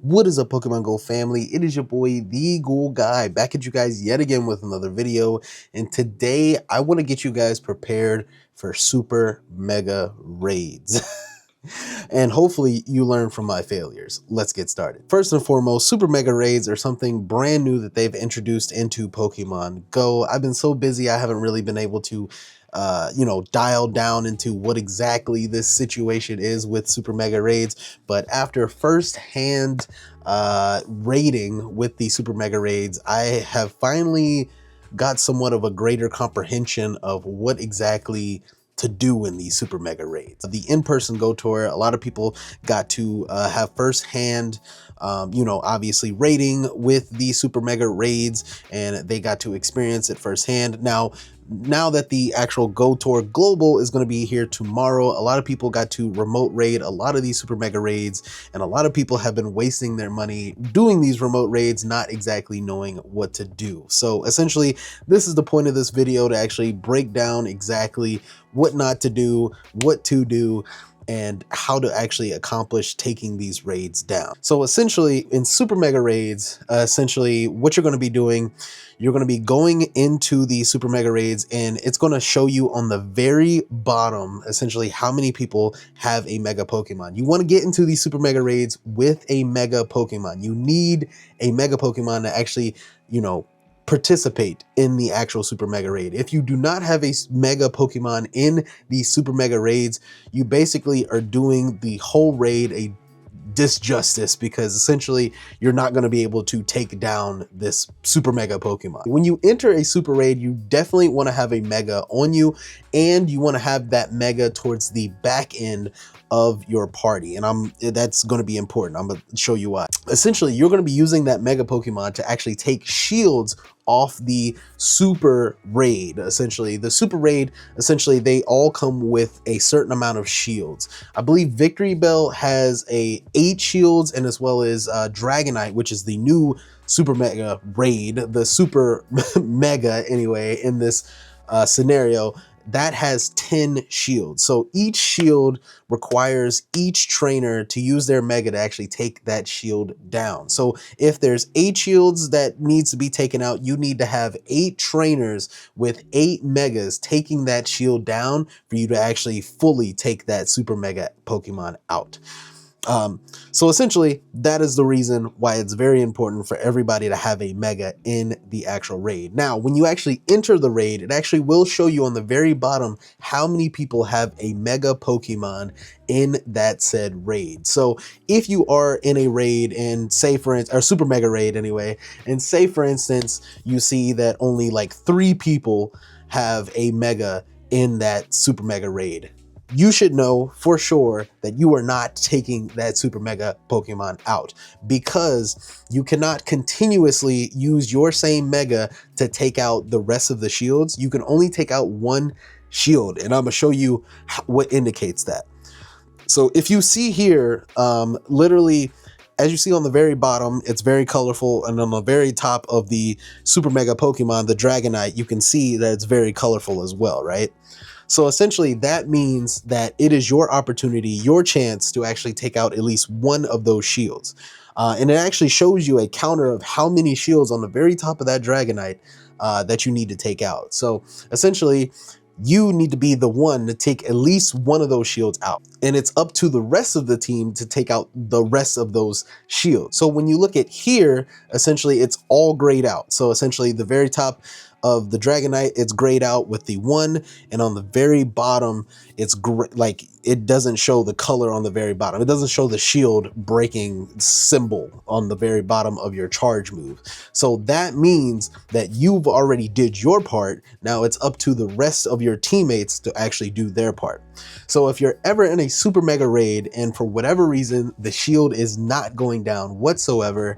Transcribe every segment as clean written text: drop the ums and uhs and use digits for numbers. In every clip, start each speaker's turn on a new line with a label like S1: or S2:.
S1: What is up, Pokemon Go family? It is your boy, the Ghoul Guy, back at you guys yet again with another video. And today I want to get you guys prepared for super mega raids. And hopefully you learn from my failures. Let's get started. First and foremost, super mega raids are something brand new that they've introduced into Pokemon Go. I've been so busy, I haven't really been able to dial down into what exactly this situation is with super mega raids. But after first-hand raiding with the super mega raids, I have finally got somewhat of a greater comprehension of what exactly to do in these super mega raids. The in-person Go Tour, a lot of people got to have firsthand obviously raiding with the super mega raids, and they got to experience it firsthand. Now that the actual Go Tour Global is going to be here tomorrow, a lot of people got to remote raid a lot of these super mega raids, and a lot of people have been wasting their money doing these remote raids, not exactly knowing what to do. So essentially, this is the point of this video, to actually break down exactly what not to do, what to do, and how to actually accomplish taking these raids down. So essentially, in super mega raids, essentially what you're going to be doing, you're going to be going into the super mega raids, and it's going to show you on the very bottom essentially how many people have a mega Pokemon. You want to get into these super mega raids with a mega Pokemon. You need a mega Pokemon to actually, participate in the actual super mega raid. If you do not have a mega Pokemon in the super mega raids, you basically are doing the whole raid a disjustice, because essentially you're not going to be able to take down this super mega Pokemon. When you enter a super raid, you definitely want to have a mega on you, and you want to have that mega towards the back end of your party, and that's going to be important. I'm going to show you why. Essentially, you're going to be using that mega Pokemon to actually take shields off the super raid. Essentially, the super raid, they all come with a certain amount of shields. I believe Victory Bell has 8 shields, and as well as Dragonite, which is the new super mega raid, the super mega anyway in this scenario, that has 10 shields. So each shield requires each trainer to use their mega to actually take that shield down. So if there's 8 shields that needs to be taken out, you need to have 8 trainers with 8 megas taking that shield down for you to actually fully take that super mega Pokemon out. So essentially, that is the reason why it's very important for everybody to have a mega in the actual raid. Now, when you actually enter the raid, it actually will show you on the very bottom how many people have a mega Pokemon in that said raid. So if you are in a raid, and say for instance, or super mega raid anyway, and say for instance, you see that only like 3 people have a mega in that super mega raid, you should know for sure that you are not taking that super mega Pokemon out, because you cannot continuously use your same mega to take out the rest of the shields. You can only take out one shield, and I'm gonna show you what indicates that. So if you see here, literally, as you see on the very bottom, it's very colorful, and on the very top of the super mega Pokemon, the Dragonite, you can see that it's very colorful as well, right? So essentially, that means that it is your opportunity, your chance to actually take out at least one of those shields. And it actually shows you a counter of how many shields on the very top of that Dragonite that you need to take out. So essentially, you need to be the one to take at least one of those shields out. And it's up to the rest of the team to take out the rest of those shields. So when you look at here, essentially it's all grayed out. So essentially the very top of the Dragonite, it's grayed out with the 1, and on the very bottom, it's like it doesn't show the color on the very bottom. It doesn't show the shield breaking symbol on the very bottom of your charge move. So that means that you've already did your part. Now it's up to the rest of your teammates to actually do their part. So if you're ever in a super mega raid and for whatever reason the shield is not going down whatsoever,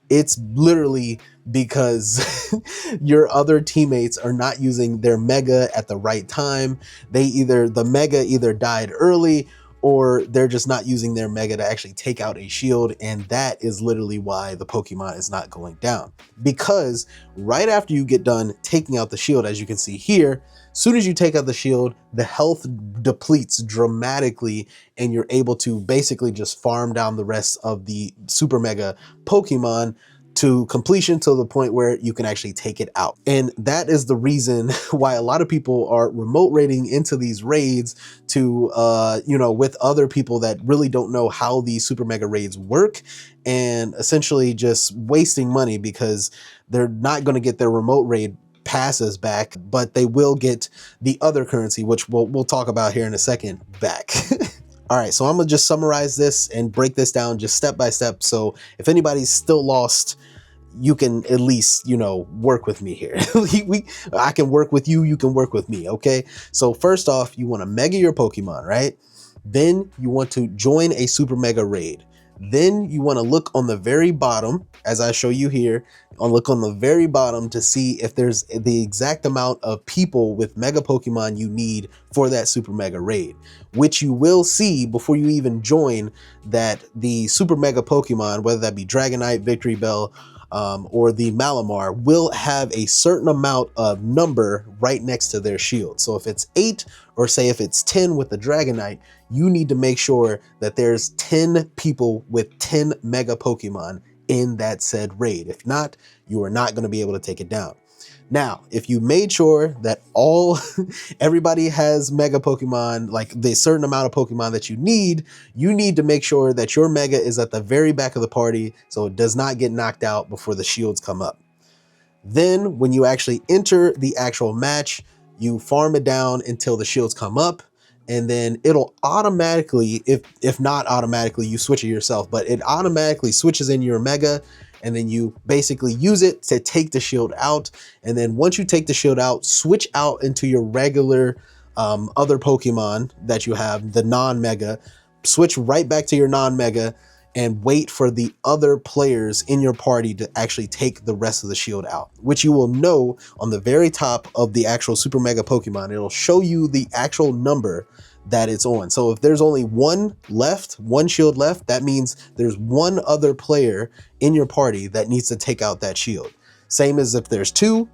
S1: it's literally because your other teammates are not using their mega at the right time. The mega either died early, or they're just not using their mega to actually take out a shield, and that is literally why the Pokemon is not going down. Because right after you get done taking out the shield, as you can see here, as soon as you take out the shield, the health depletes dramatically, and you're able to basically just farm down the rest of the Super Mega Pokemon to completion, to the point where you can actually take it out. And that is the reason why a lot of people are remote raiding into these raids to, you know, with other people that really don't know how these Super Mega raids work, and essentially just wasting money because they're not going to get their remote raid passes back, but they will get the other currency, which we'll talk about here in a second, back. All right, so I'm gonna just summarize this and break this down just step by step. So if anybody's still lost, you can at least, you know, work with me here. I can work with you, you can work with me, okay? So first off, you wanna mega your Pokemon, right? Then you want to join a Super Mega raid. Then you want to look on the very bottom, as I show you here, look on the very bottom to see if there's the exact amount of people with Mega Pokemon you need for that Super Mega raid, which you will see before you even join, that the Super Mega Pokemon, whether that be Dragonite, Victory Bell, or the Malamar, will have a certain amount of number right next to their shield. So if it's 8, or say if it's 10 with the Dragonite, you need to make sure that there's 10 people with 10 Mega Pokemon in that said raid. If not, you are not going to be able to take it down. Now, if you made sure that everybody has Mega Pokemon, like the certain amount of Pokemon that you need to make sure that your Mega is at the very back of the party, so it does not get knocked out before the shields come up. Then when you actually enter the actual match, you farm it down until the shields come up, and then it'll automatically, if not automatically, you switch it yourself, but it automatically switches in your Mega, and then you basically use it to take the shield out. And then once you take the shield out, switch out into your regular other Pokemon that you have, the non-Mega, switch right back to your non-Mega, and wait for the other players in your party to actually take the rest of the shield out, which you will know on the very top of the actual Super Mega Pokemon. It'll show you the actual number that it's on. So if there's only one shield left, that means there's one other player in your party that needs to take out that shield. Same as if there's two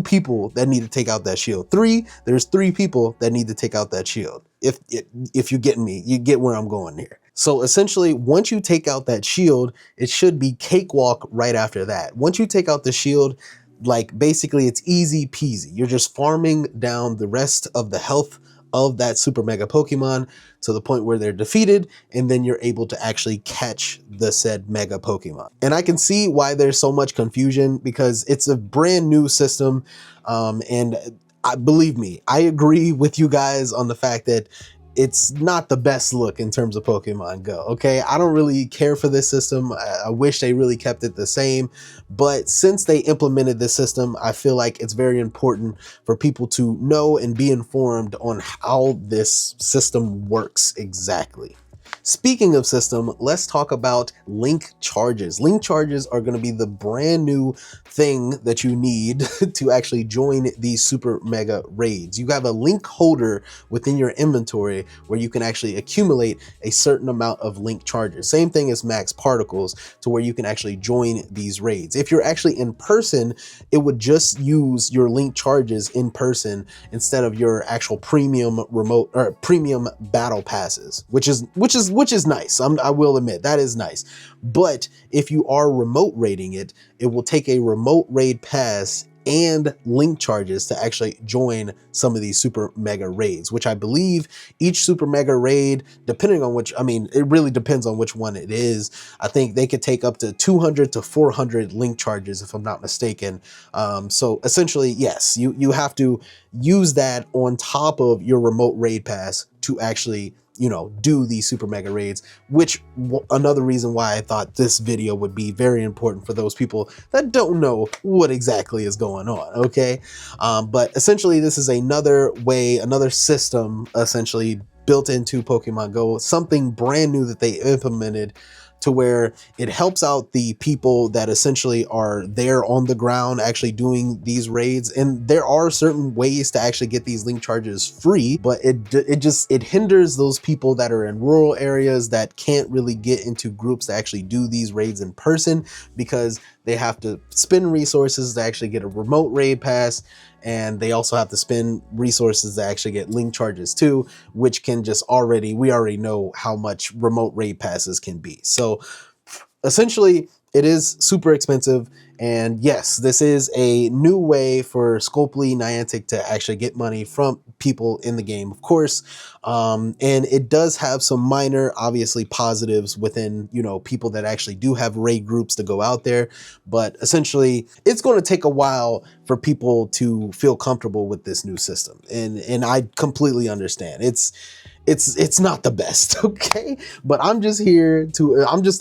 S1: people that need to take out that shield. There's 3 people that need to take out that shield. If you get me, you get where I'm going here. So essentially, once you take out that shield, it should be cakewalk right after that. Once you take out the shield, like basically it's easy peasy. You're just farming down the rest of the health of that Super Mega Pokemon to the point where they're defeated, and then you're able to actually catch the said Mega Pokemon. And I can see why there's so much confusion, because it's a brand new system, and believe me, I agree with you guys on the fact that it's not the best look in terms of Pokemon Go, okay? I don't really care for this system. I wish they really kept it the same, but since they implemented this system, I feel like it's very important for people to know and be informed on how this system works exactly. Speaking of system, let's talk about link charges. Link charges are going to be the brand new thing that you need to actually join these Super Mega raids. You have a link holder within your inventory where you can actually accumulate a certain amount of link charges. Same thing as max particles, to where you can actually join these raids. If you're actually in person, it would just use your link charges in person instead of your actual premium remote or premium battle passes, which is nice. I will admit that is nice. But if you are remote raiding it, it will take a remote raid pass and link charges to actually join some of these Super Mega raids, which I believe each Super Mega raid, depending on which, I mean, it really depends on which one it is. I think they could take up to 200 to 400 link charges, if I'm not mistaken. So essentially, yes, you have to use that on top of your remote raid pass to actually, you know, do these Super Mega raids, which another reason why I thought this video would be very important for those people that don't know what exactly is going on, okay? But essentially, this is another way, another system essentially built into Pokemon Go, something brand new that they implemented to where it helps out the people that essentially are there on the ground actually doing these raids. And there are certain ways to actually get these link charges free, but it hinders those people that are in rural areas that can't really get into groups to actually do these raids in person, because they have to spend resources to actually get a remote raid pass, and they also have to spend resources to actually get link charges too, which can just we already know how much remote raid passes can be. So essentially it is super expensive. And yes, this is a new way for Scopely Niantic to actually get money from people in the game, of course. And it does have some minor, obviously, positives within, you know, people that actually do have raid groups to go out there. But essentially, it's going to take a while for people to feel comfortable with this new system. And I completely understand. It's not the best, okay? But I'm just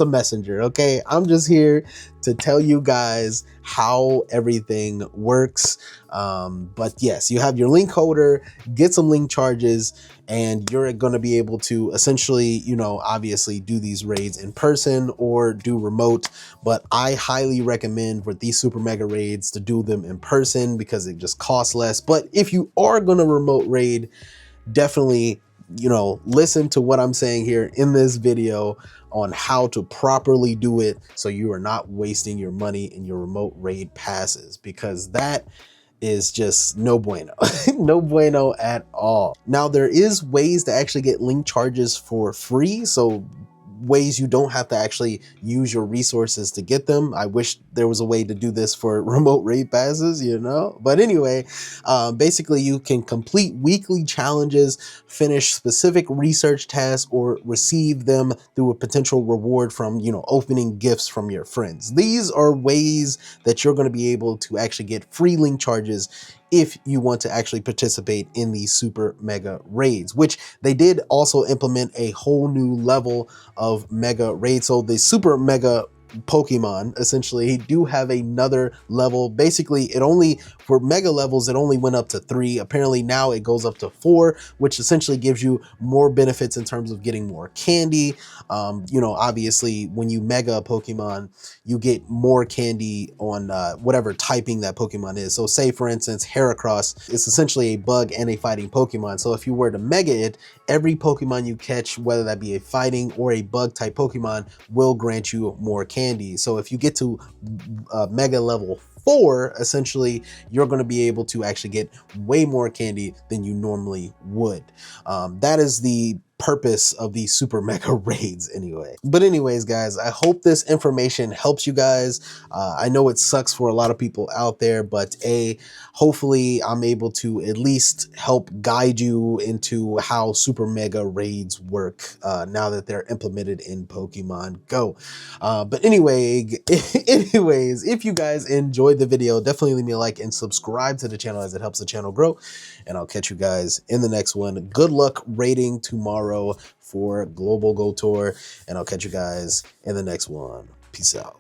S1: a messenger, okay? I'm just here to tell you guys how everything works. But yes, you have your link holder, get some link charges, and you're going to be able to essentially, you know, obviously do these raids in person or do remote. But I highly recommend for these super mega raids to do them in person because it just costs less. But if you are going to remote raid, definitely, you know, listen to what I'm saying here in this video on how to properly do it so you are not wasting your money in your remote raid passes, because that is just no bueno. No bueno at all. Now, there is ways to actually get link charges for free, so ways you don't have to actually use your resources to get them. I wish there was a way to do this for remote raid passes, you know. But anyway, basically you can complete weekly challenges, finish specific research tasks, or receive them through a potential reward from, you know, opening gifts from your friends. These are ways that you're going to be able to actually get free link charges if you want to actually participate in these super mega raids, which they did also implement a whole new level of mega raids. So the super mega Pokemon essentially do have another level. Basically, it only, for mega levels, it only went up to 3. Apparently now it goes up to 4, which essentially gives you more benefits in terms of getting more candy. You know, obviously when you mega Pokemon, you get more candy on whatever typing that Pokemon is. So say for instance, Heracross is essentially a bug and a fighting Pokemon. So if you were to mega it, every Pokemon you catch, whether that be a fighting or a bug type Pokemon, will grant you more candy. So if you get to mega level 4, essentially you're going to be able to actually get way more candy than you normally would. That is the purpose of these super mega raids anyway. But anyways, guys, I hope this information helps you guys. I know it sucks for a lot of people out there, but hopefully I'm able to at least help guide you into how super mega raids work now that they're implemented in Pokemon Go. But anyways, if you guys enjoyed the video, definitely leave me a like and subscribe to the channel as it helps the channel grow. And I'll catch you guys in the next one. Good luck raiding tomorrow for Global Go Tour, and I'll catch you guys in the next one. Peace out.